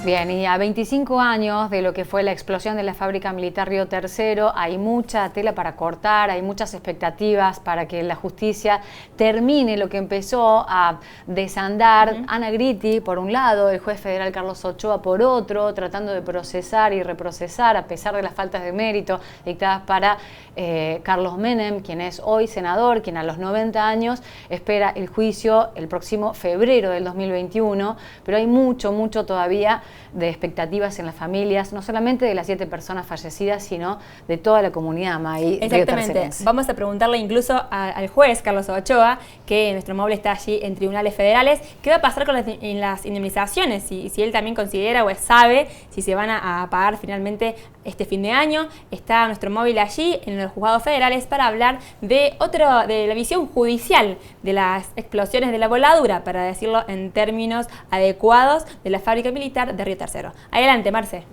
Bien, y a 25 años de lo que fue la explosión de la fábrica militar Río Tercero, hay mucha tela para cortar, hay muchas expectativas para que la justicia termine lo que empezó a desandar. Ana Gritti, por un lado, el juez federal Carlos Ochoa, por otro, tratando de procesar y reprocesar, a pesar de las faltas de mérito dictadas para Carlos Menem, quien es hoy senador, quien a los 90 años espera el juicio el próximo febrero del 2021, pero hay mucho todavía de expectativas en las familias, no solamente de las 7 personas fallecidas, sino de toda la comunidad May. Exactamente. Vamos a preguntarle incluso al juez Carlos Ochoa, que nuestro móvil está allí en tribunales federales, qué va a pasar con las indemnizaciones, si él también considera o sabe si se van a pagar finalmente este fin de año. Está nuestro móvil allí en los juzgados federales para hablar de la visión judicial de las explosiones de la voladura, para decirlo en términos adecuados, de la fábrica militar de Río Tercero. Adelante, Marce.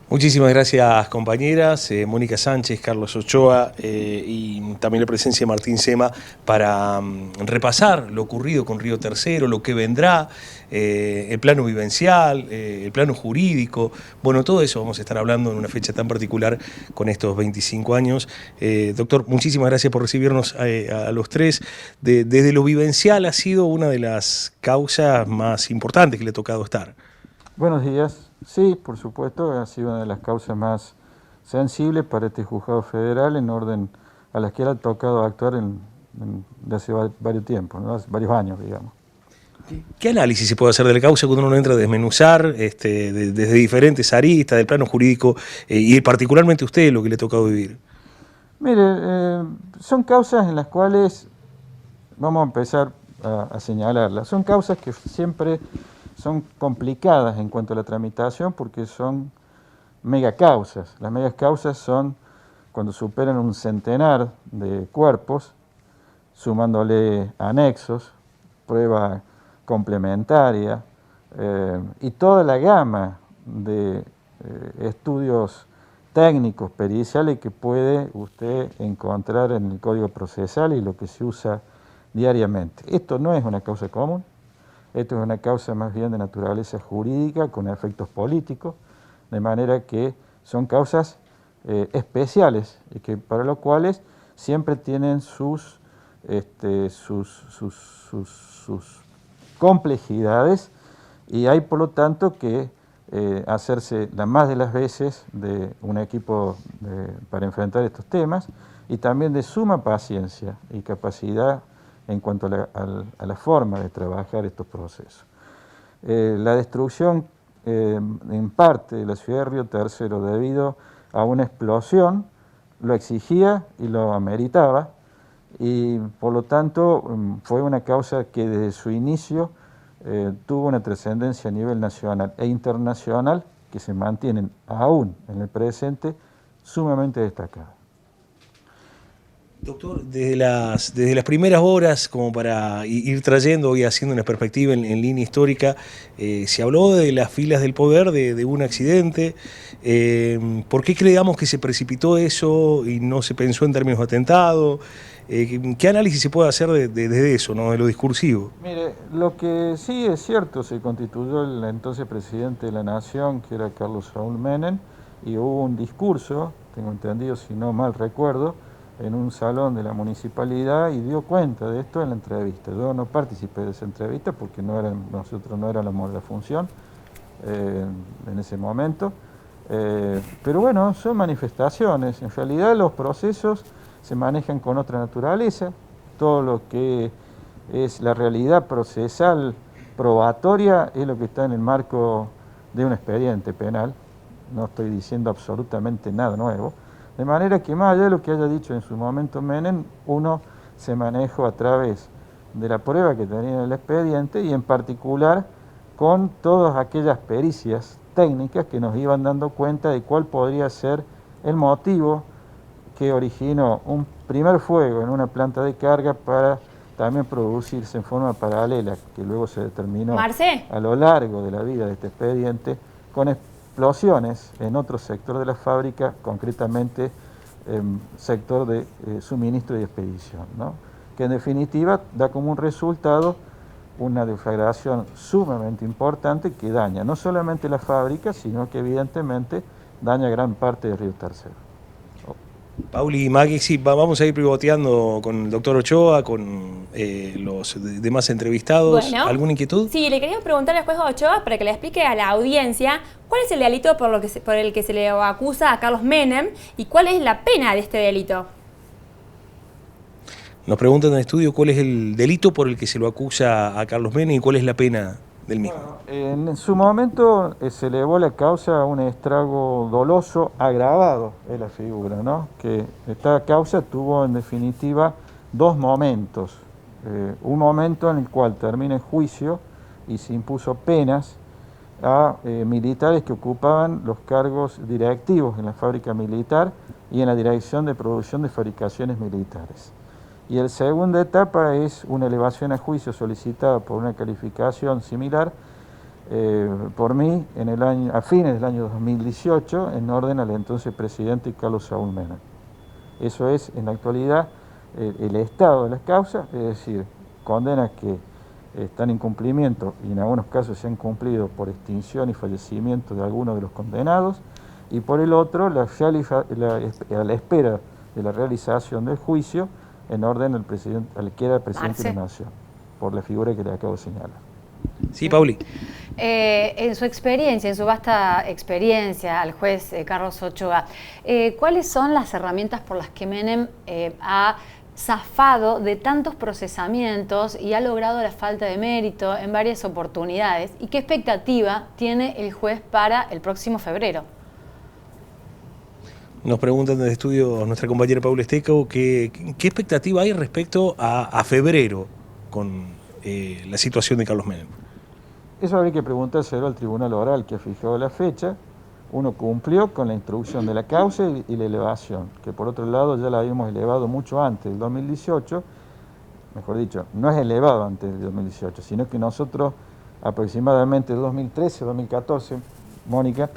Muchísimas gracias, compañeras, Mónica Sánchez, Carlos Ochoa y también la presencia de Martín Sema para repasar lo ocurrido con Río Tercero, lo que vendrá, el plano vivencial, el plano jurídico. Bueno, todo eso vamos a estar hablando en una fecha tan particular con estos 25 años. Doctor, muchísimas gracias por recibirnos a los tres. Desde lo vivencial ha sido una de las causas más importantes que le ha tocado estar. Buenos días. Sí, por supuesto, ha sido una de las causas más sensibles para este juzgado federal en orden a las que le ha tocado actuar de hace varios tiempos, ¿no? Hace varios años, digamos. ¿Qué análisis se puede hacer de la causa cuando uno entra a desmenuzar desde diferentes aristas del plano jurídico y particularmente a usted lo que le ha tocado vivir? Mire, son causas en las cuales, vamos a empezar a señalarlas, son causas que siempre son complicadas en cuanto a la tramitación porque son megacausas. Las megacausas son cuando superan un centenar de cuerpos, sumándole anexos, prueba complementaria y toda la gama de estudios técnicos, periciales que puede usted encontrar en el Código Procesal y lo que se usa diariamente. Esto no es una causa común. Esto es una causa más bien de naturaleza jurídica con efectos políticos, de manera que son causas especiales y que para lo cuales siempre tienen sus complejidades y hay por lo tanto que hacerse la más de las veces de un equipo para enfrentar estos temas y también de suma paciencia y capacidad en cuanto a la forma de trabajar estos procesos. La destrucción en parte de la ciudad de Río Tercero debido a una explosión lo exigía y lo ameritaba y por lo tanto fue una causa que desde su inicio tuvo una trascendencia a nivel nacional e internacional que se mantienen aún en el presente sumamente destacadas. Doctor, desde las primeras horas, como para ir trayendo y haciendo una perspectiva en línea histórica, se habló de las filas del poder, de un accidente. ¿Por qué creamos que se precipitó eso y no se pensó en términos de atentado? ¿Qué análisis se puede hacer desde eso, ¿no? De lo discursivo? Mire, lo que sí es cierto, se constituyó el entonces presidente de la Nación, que era Carlos Saúl Menem, y hubo un discurso, tengo entendido, si no mal recuerdo, en un salón de la municipalidad y dio cuenta de esto en la entrevista. Yo no participé de esa entrevista porque nosotros no éramos la función en ese momento, pero bueno, son manifestaciones. En realidad los procesos se manejan con otra naturaleza, todo lo que es la realidad procesal probatoria es lo que está en el marco de un expediente penal, no estoy diciendo absolutamente nada nuevo. De manera que más allá de lo que haya dicho en su momento Menem, uno se manejó a través de la prueba que tenía en el expediente y en particular con todas aquellas pericias técnicas que nos iban dando cuenta de cuál podría ser el motivo que originó un primer fuego en una planta de carga para también producirse en forma paralela, que luego se determinó a lo largo de la vida de este expediente, con explosiones en otro sector de la fábrica, concretamente sector de suministro y expedición, ¿no? Que en definitiva da como un resultado una deflagración sumamente importante que daña no solamente la fábrica, sino que evidentemente daña gran parte de Río Tercero. Pauli y Maggie, sí, vamos a ir pivoteando con el doctor Ochoa, con los demás entrevistados. Bueno, ¿Alguna inquietud? Sí, le quería preguntar al juez Ochoa para que le explique a la audiencia cuál es el delito por el que se le acusa a Carlos Menem y cuál es la pena de este delito. Nos preguntan en el estudio cuál es el delito por el que se lo acusa a Carlos Menem y cuál es la pena del mismo. En su momento se elevó la causa a un estrago doloso agravado en la figura, ¿no? Que esta causa tuvo en definitiva dos momentos. Un momento en el cual termina el juicio y se impuso penas a militares que ocupaban los cargos directivos en la fábrica militar y en la dirección de producción de fabricaciones militares. Y la segunda etapa es una elevación a juicio solicitada por una calificación similar por mí a fines del año 2018 en orden al entonces presidente Carlos Saúl Menem. Eso es en la actualidad el estado de las causas, es decir, condenas que están en cumplimiento y en algunos casos se han cumplido por extinción y fallecimiento de algunos de los condenados, y por el otro a la espera de la realización del juicio en orden al que era el presidente de la Nación, por la figura que le acabo de señalar. Sí, Pauli. En su experiencia, en su vasta experiencia al juez Carlos Ochoa, ¿cuáles son las herramientas por las que Menem ha zafado de tantos procesamientos y ha logrado la falta de mérito en varias oportunidades? ¿Y qué expectativa tiene el juez para el próximo febrero? Nos preguntan desde el estudio nuestra compañera Paula Esteco qué expectativa hay respecto a febrero con la situación de Carlos Menem. Eso habría que preguntárselo al tribunal oral que ha fijado la fecha. Uno cumplió con la instrucción de la causa y la elevación, que por otro lado ya la habíamos elevado mucho antes del 2018, mejor dicho, no es elevado antes del 2018, sino que nosotros aproximadamente en 2013, 2014, Mónica,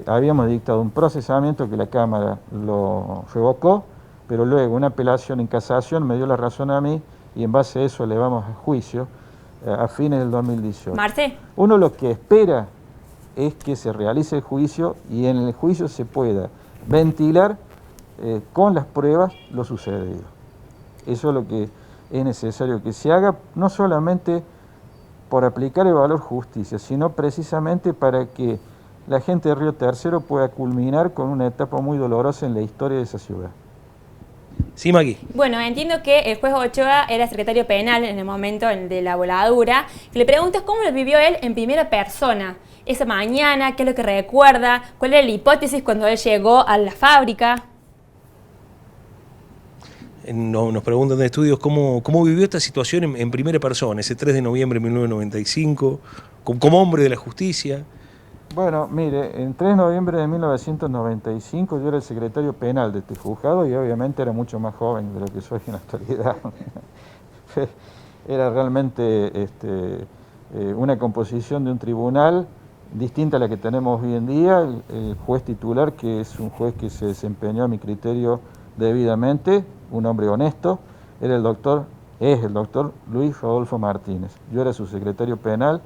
habíamos dictado un procesamiento que la Cámara lo revocó, pero luego una apelación en casación me dio la razón a mí y en base a eso elevamos a juicio a fines del 2018. Marce. Uno lo que espera es que se realice el juicio y en el juicio se pueda ventilar con las pruebas lo sucedido. Eso es lo que es necesario que se haga, no solamente por aplicar el valor justicia, sino precisamente para que la gente de Río Tercero pueda culminar con una etapa muy dolorosa en la historia de esa ciudad. Sí, Magui. Bueno, entiendo que el juez Ochoa era secretario penal en el momento de la voladura. Le preguntas cómo lo vivió él en primera persona. Esa mañana, qué es lo que recuerda, cuál era la hipótesis cuando él llegó a la fábrica. Nos preguntan de estudios cómo vivió esta situación en primera persona, ese 3 de noviembre de 1995, como hombre de la justicia. Bueno, mire, el 3 de noviembre de 1995 yo era el secretario penal de este juzgado y obviamente era mucho más joven de lo que soy en la actualidad. Era realmente una composición de un tribunal distinta a la que tenemos hoy en día. El juez titular, que es un juez que se desempeñó a mi criterio debidamente, un hombre honesto, es el doctor Luis Rodolfo Martínez. Yo era su secretario penal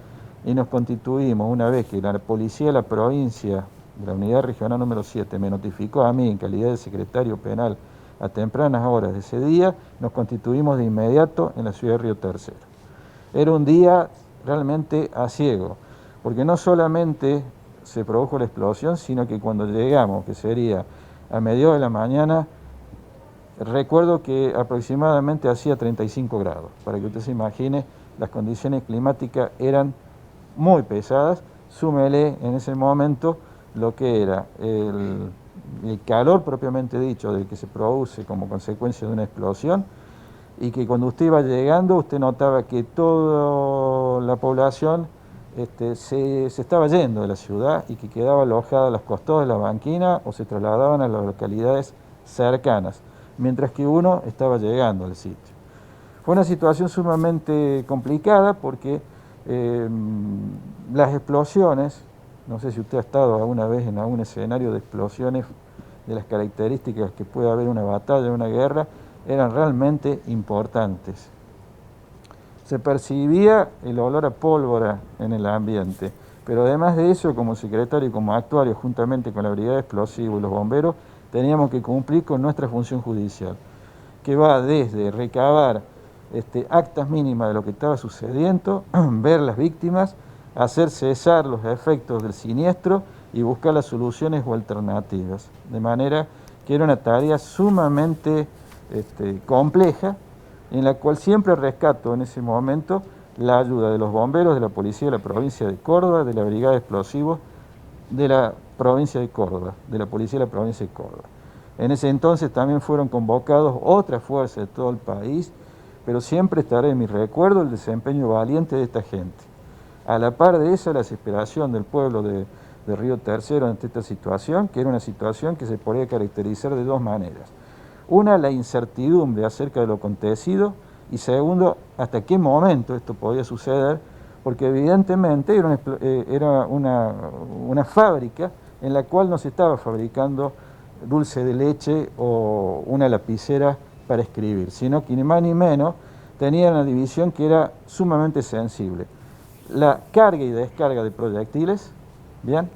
y nos constituimos una vez que la policía de la provincia, de la unidad regional número 7, me notificó a mí en calidad de secretario penal a tempranas horas de ese día, nos constituimos de inmediato en la ciudad de Río Tercero. Era un día realmente asiego, porque no solamente se produjo la explosión, sino que cuando llegamos, que sería a mediados de la mañana, recuerdo que aproximadamente hacía 35 grados. Para que usted se imagine, las condiciones climáticas eran muy pesadas. Súmele en ese momento lo que era el calor propiamente dicho del que se produce como consecuencia de una explosión, y que cuando usted iba llegando usted notaba que toda la población se estaba yendo de la ciudad y que quedaba alojada a los costados de la banquina o se trasladaban a las localidades cercanas, mientras que uno estaba llegando al sitio. Fue una situación sumamente complicada porque las explosiones, no sé si usted ha estado alguna vez en algún escenario de explosiones de las características que puede haber una batalla, una guerra, eran realmente importantes. se percibía el olor a pólvora en el ambiente. Pero además de eso, como secretario y como actuario, juntamente con la Brigada de Explosivos y los bomberos, teníamos que cumplir con nuestra función judicial, que va desde recabar actas mínimas de lo que estaba sucediendo, ver las víctimas, hacer cesar los efectos del siniestro y buscar las soluciones o alternativas. De manera que era una tarea sumamente compleja, en la cual siempre rescato en ese momento la ayuda de los bomberos, de la policía de la provincia de Córdoba, de la Brigada de Explosivos de la provincia de Córdoba, de la policía de la provincia de Córdoba. En ese entonces también fueron convocados otras fuerzas de todo el país, pero siempre estará en mi recuerdo el desempeño valiente de esta gente. A la par de eso, la desesperación del pueblo de Río Tercero ante esta situación, que era una situación que se podía caracterizar de dos maneras. Una, la incertidumbre acerca de lo acontecido, y segundo, hasta qué momento esto podía suceder, porque evidentemente era una fábrica en la cual no se estaba fabricando dulce de leche o una lapicera para escribir, sino que ni más ni menos tenía una división que era sumamente sensible. La carga y descarga de proyectiles, ¿bien?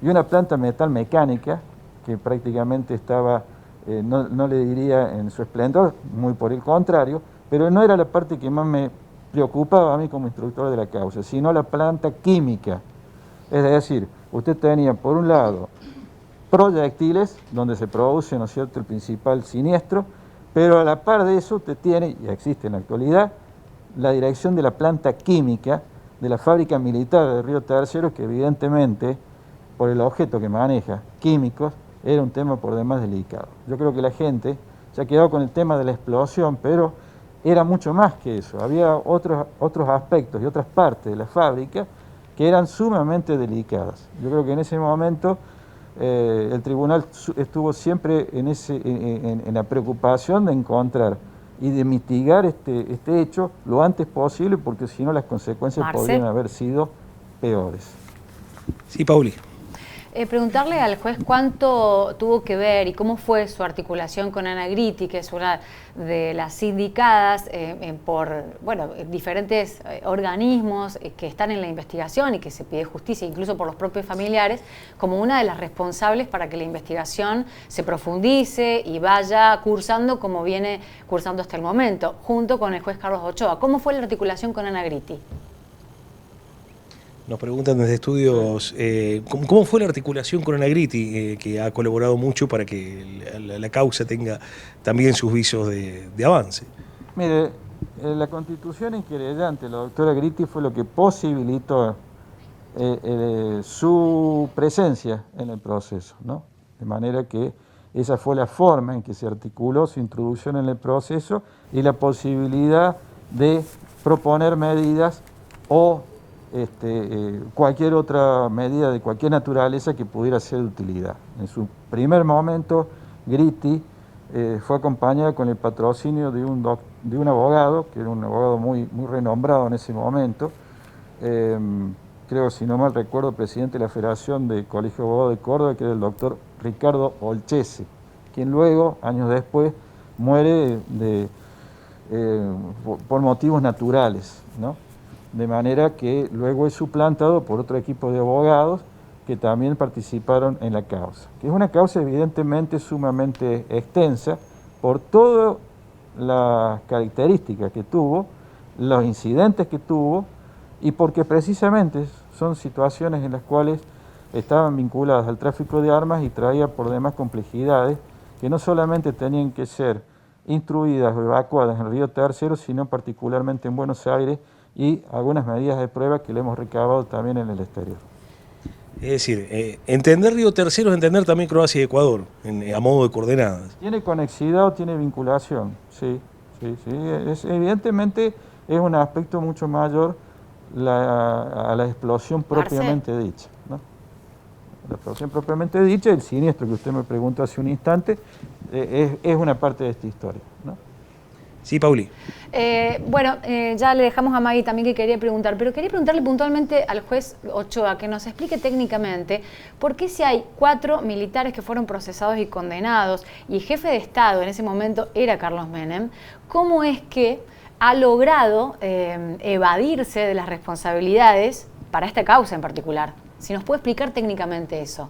Y una planta metal mecánica que prácticamente estaba, no le diría en su esplendor, muy por el contrario, pero no era la parte que más me preocupaba a mí como instructor de la causa, sino la planta química. Es decir, usted tenía por un lado proyectiles donde se produce, ¿no es cierto?, el principal siniestro, pero a la par de eso usted tiene, y existe en la actualidad, la dirección de la planta química de la fábrica militar de Río Tercero, que evidentemente, por el objeto que maneja, químicos, era un tema por demás delicado. Yo creo que la gente se ha quedado con el tema de la explosión, pero era mucho más que eso. Había otros aspectos y otras partes de la fábrica que eran sumamente delicadas. Yo creo que en ese momento el tribunal estuvo siempre en la preocupación de encontrar y de mitigar este hecho lo antes posible, porque si no las consecuencias podrían haber sido peores. Sí, Pauli. Preguntarle al juez cuánto tuvo que ver y cómo fue su articulación con Ana Gritti, que es una de las indicadas por diferentes organismos que están en la investigación y que se pide justicia, incluso por los propios familiares, como una de las responsables para que la investigación se profundice y vaya cursando como viene cursando hasta el momento, junto con el juez Carlos Ochoa. ¿Cómo fue la articulación con Ana Gritti? Nos preguntan desde estudios, ¿cómo fue la articulación con Ana Gritti, que ha colaborado mucho para que la causa tenga también sus visos de avance? Mire, la constitución inquerellante, la doctora Gritti, fue lo que posibilitó su presencia en el proceso, ¿no? De manera que esa fue la forma en que se articuló su introducción en el proceso y la posibilidad de proponer medidas o cualquier otra medida de cualquier naturaleza que pudiera ser de utilidad. En su primer momento, Gritti fue acompañada con el patrocinio de un abogado, que era un abogado muy renombrado en ese momento, creo, si no mal recuerdo, presidente de la Federación de Colegio de Abogados de Córdoba, que era el doctor Ricardo Olchese, quien luego, años después, muere por motivos naturales, ¿no? De manera que luego es suplantado por otro equipo de abogados que también participaron en la causa, que es una causa evidentemente sumamente extensa por todas las características que tuvo, los incidentes que tuvo, y porque precisamente son situaciones en las cuales estaban vinculadas al tráfico de armas y traía por demás complejidades que no solamente tenían que ser instruidas o evacuadas en Río Tercero, sino particularmente en Buenos Aires, y algunas medidas de prueba que le hemos recabado también en el exterior. Es decir, entender Río Tercero es entender también Croacia y Ecuador, a modo de coordenadas. ¿Tiene conexidad o tiene vinculación? Sí. Evidentemente es un aspecto mucho mayor a la explosión propiamente dicha, ¿no? La explosión propiamente dicha, el siniestro que usted me preguntó hace un instante, es una parte de esta historia, ¿no? Sí, Pauli. Ya le dejamos a Maggie también que quería preguntar, pero quería preguntarle puntualmente al juez Ochoa que nos explique técnicamente por qué si hay 4 militares que fueron procesados y condenados y el jefe de Estado en ese momento era Carlos Menem, cómo es que ha logrado evadirse de las responsabilidades para esta causa en particular. Si nos puede explicar técnicamente eso.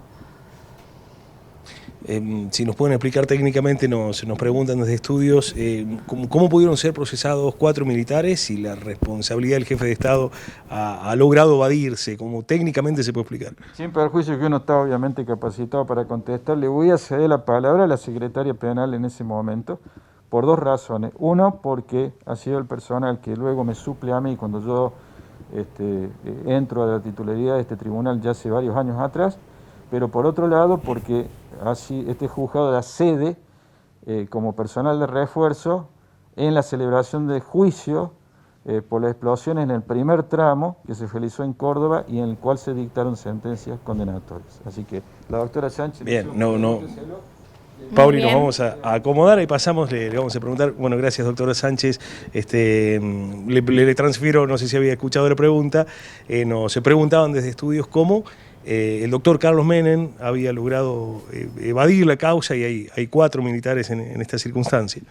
Si nos pueden explicar técnicamente, nos preguntan desde estudios cómo pudieron ser procesados 4 militares y la responsabilidad del jefe de Estado ha logrado evadirse, cómo técnicamente se puede explicar. Sin perjuicio que uno está obviamente capacitado para contestar, le voy a ceder la palabra a la secretaria penal en ese momento, por 2 razones. Uno, porque ha sido el personal que luego me suple a mí cuando yo entro a la titularidad de este tribunal ya hace varios años atrás, pero por otro lado porque así este juzgado da sede como personal de refuerzo en la celebración de juicio por las explosiones en el primer tramo que se realizó en Córdoba y en el cual se dictaron sentencias condenatorias. Así que la doctora Sánchez... Bien, Pauli, nos vamos a acomodar y pasamos, le vamos a preguntar, bueno, gracias doctora Sánchez, le transfiero, no sé si había escuchado la pregunta, se preguntaban desde estudios cómo el doctor Carlos Menem había logrado evadir la causa y hay 4 militares en esta circunstancia.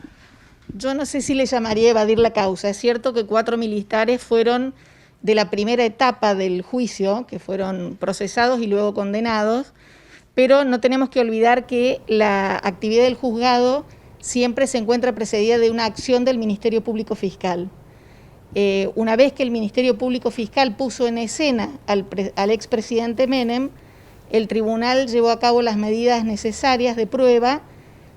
Yo no sé si le llamaría evadir la causa, es cierto que 4 militares fueron de la primera etapa del juicio, que fueron procesados y luego condenados, pero no tenemos que olvidar que la actividad del juzgado siempre se encuentra precedida de una acción del Ministerio Público Fiscal. Una vez que el Ministerio Público Fiscal puso en escena al expresidente Menem, el tribunal llevó a cabo las medidas necesarias de prueba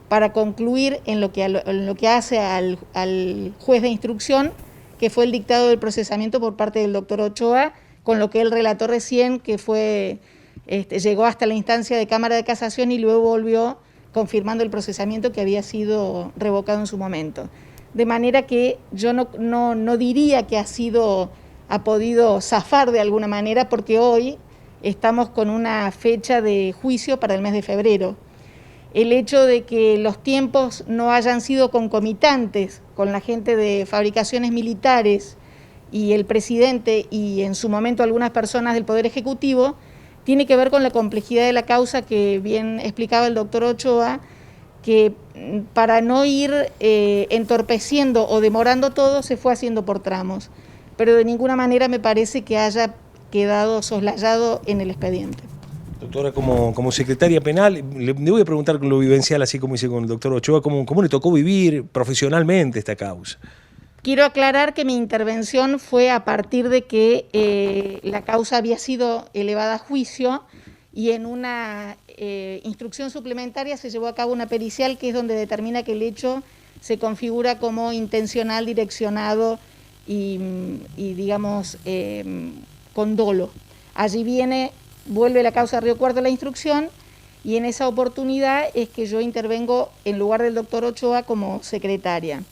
para concluir en lo que hace al juez de instrucción, que fue el dictado del procesamiento por parte del doctor Ochoa, con lo que él relató recién, que fue... llegó hasta la instancia de Cámara de Casación y luego volvió confirmando el procesamiento que había sido revocado en su momento. De manera que yo no diría que ha podido zafar de alguna manera, porque hoy estamos con una fecha de juicio para el mes de febrero. El hecho de que los tiempos no hayan sido concomitantes con la gente de fabricaciones militares y el presidente y en su momento algunas personas del Poder Ejecutivo, tiene que ver con la complejidad de la causa que bien explicaba el doctor Ochoa, que para no ir entorpeciendo o demorando todo, se fue haciendo por tramos. Pero de ninguna manera me parece que haya quedado soslayado en el expediente. Doctora, como secretaria penal, le voy a preguntar con lo vivencial, así como hice con el doctor Ochoa, ¿cómo le tocó vivir profesionalmente esta causa? Quiero aclarar que mi intervención fue a partir de que la causa había sido elevada a juicio y en una instrucción suplementaria se llevó a cabo una pericial que es donde determina que el hecho se configura como intencional, direccionado y digamos, con dolo. Allí vuelve la causa a Río Cuarto a la instrucción y en esa oportunidad es que yo intervengo en lugar del doctor Ochoa como secretaria.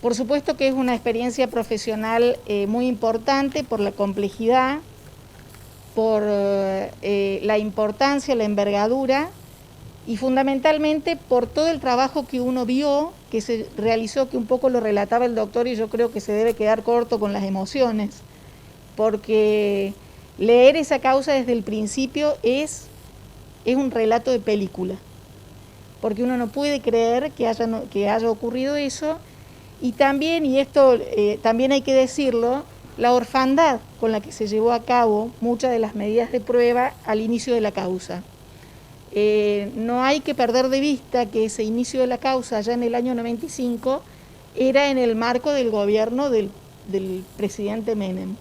Por supuesto que es una experiencia profesional muy importante por la complejidad, por la importancia, la envergadura y fundamentalmente por todo el trabajo que uno vio, que se realizó, que un poco lo relataba el doctor y yo creo que se debe quedar corto con las emociones, porque leer esa causa desde el principio es un relato de película, porque uno no puede creer que haya ocurrido eso. Y también, y esto también hay que decirlo, la orfandad con la que se llevó a cabo muchas de las medidas de prueba al inicio de la causa. No hay que perder de vista que ese inicio de la causa, ya en el año 95, era en el marco del gobierno del presidente Menem,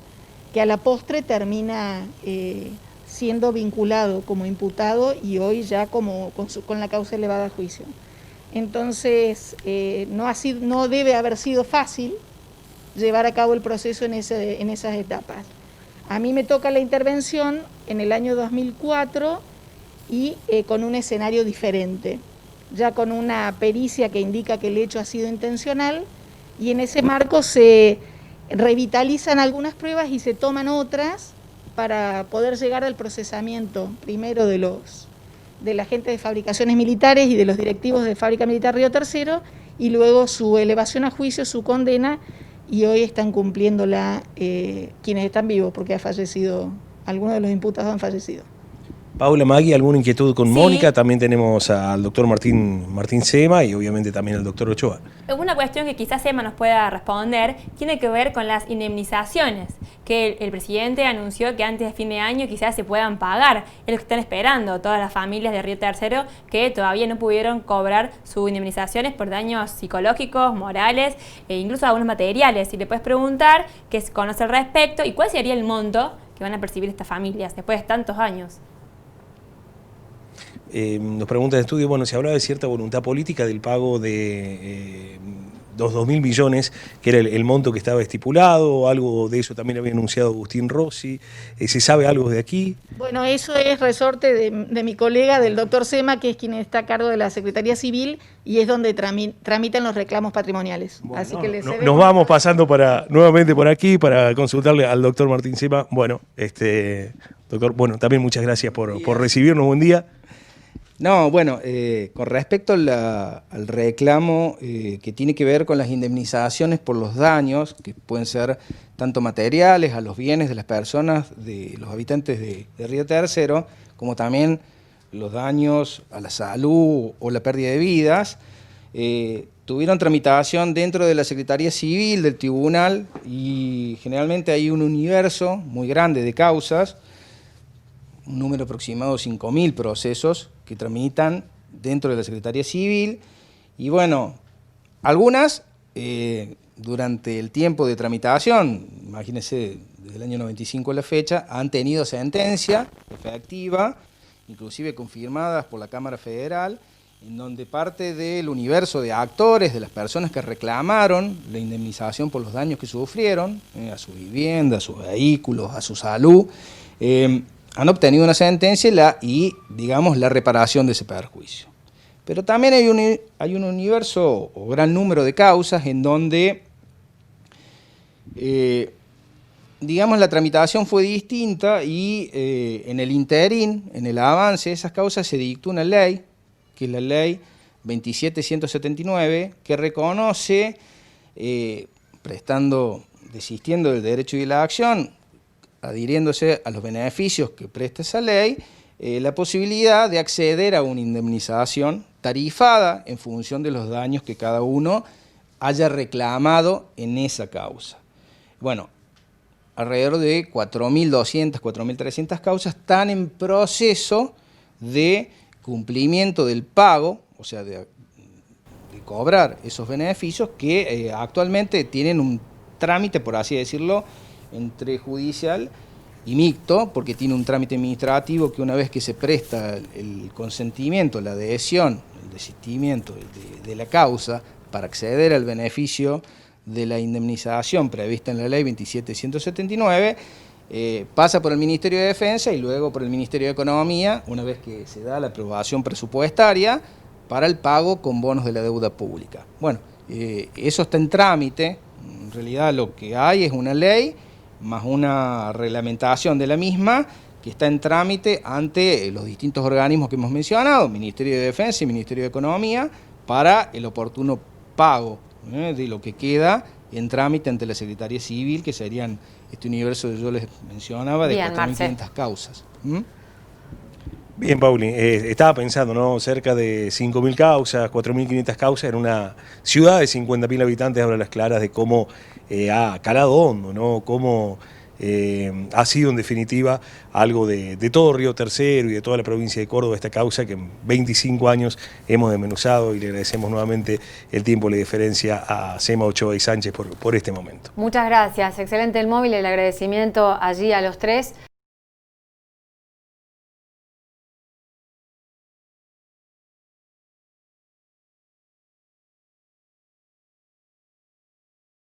que a la postre termina siendo vinculado como imputado y hoy ya con la causa elevada a juicio. Entonces, no debe haber sido fácil llevar a cabo el proceso en esas etapas. A mí me toca la intervención en el año 2004 y con un escenario diferente, ya con una pericia que indica que el hecho ha sido intencional y en ese marco se revitalizan algunas pruebas y se toman otras para poder llegar al procesamiento primero de la gente de fabricaciones militares y de los directivos de Fábrica Militar Río Tercero y luego su elevación a juicio, su condena, y hoy están cumpliéndola quienes están vivos porque ha fallecido, algunos de los imputados han fallecido. Paula, Maggie, ¿alguna inquietud con Sí. Mónica? También tenemos al doctor Martín Sema y obviamente también al doctor Ochoa. Una cuestión que quizás Emma nos pueda responder tiene que ver con las indemnizaciones, que el presidente anunció que antes de fin de año quizás se puedan pagar. Es lo que están esperando todas las familias de Río Tercero que todavía no pudieron cobrar sus indemnizaciones por daños psicológicos, morales e incluso algunos materiales. Si le puedes preguntar qué conoce al respecto y cuál sería el monto que van a percibir estas familias después de tantos años. Nos pregunta en estudio, bueno, se hablaba de cierta voluntad política del pago de los 2.000 millones, que era el monto que estaba estipulado, algo de eso también había anunciado Agustín Rossi. ¿Se sabe algo de aquí? Bueno, eso es resorte de mi colega, del doctor Sema, que es quien está a cargo de la Secretaría Civil y es donde tramitan los reclamos patrimoniales. Bueno, Así que nos vamos pasando nuevamente por aquí para consultarle al doctor Martín Sema. Bueno, doctor, bueno, también muchas gracias por recibirnos. Buen día. No, bueno, con respecto al reclamo que tiene que ver con las indemnizaciones por los daños, que pueden ser tanto materiales a los bienes de las personas, de los habitantes de Río Tercero, como también los daños a la salud o la pérdida de vidas, tuvieron tramitación dentro de la Secretaría Civil del Tribunal y generalmente hay un universo muy grande de causas, un número aproximado de 5.000 procesos que tramitan dentro de la Secretaría Civil y bueno, algunas durante el tiempo de tramitación, imagínense desde el año 95 a la fecha, han tenido sentencia efectiva, inclusive confirmadas por la Cámara Federal, en donde parte del universo de actores, de las personas que reclamaron la indemnización por los daños que sufrieron, a su vivienda, a sus vehículos, a su salud, han obtenido una sentencia y digamos, la reparación de ese perjuicio. Pero también hay un universo o gran número de causas en donde, digamos, la tramitación fue distinta y en el interín, en el avance de esas causas, se dictó una ley, que es la ley 27179, que reconoce, desistiendo del derecho y la acción, adhiriéndose a los beneficios que presta esa ley, la posibilidad de acceder a una indemnización tarifada en función de los daños que cada uno haya reclamado en esa causa. Bueno, alrededor de 4.200, 4.300 causas están en proceso de cumplimiento del pago, o sea, de cobrar esos beneficios que actualmente tienen un trámite, por así decirlo, entre judicial y mixto, porque tiene un trámite administrativo que una vez que se presta el consentimiento, la adhesión, el desistimiento de la causa para acceder al beneficio de la indemnización prevista en la ley 27179, pasa por el Ministerio de Defensa y luego por el Ministerio de Economía, una vez que se da la aprobación presupuestaria para el pago con bonos de la deuda pública. Bueno, eso está en trámite. En realidad lo que hay es una ley más una reglamentación de la misma que está en trámite ante los distintos organismos que hemos mencionado, Ministerio de Defensa y Ministerio de Economía, para el oportuno pago de lo que queda en trámite ante la Secretaría Civil, que serían este universo que yo les mencionaba de 4.500 causas. Bien, Pauli, estaba pensando, ¿no? Cerca de 5.000 causas, 4.500 causas en una ciudad de 50.000 habitantes, habla las claras de cómo ha calado hondo, ¿no? Cómo ha sido en definitiva algo de todo Río Tercero y de toda la provincia de Córdoba esta causa que en 25 años hemos desmenuzado y le agradecemos nuevamente el tiempo y la deferencia a Sema, Ochoa y Sánchez por este momento. Muchas gracias, excelente el móvil, el agradecimiento allí a los tres.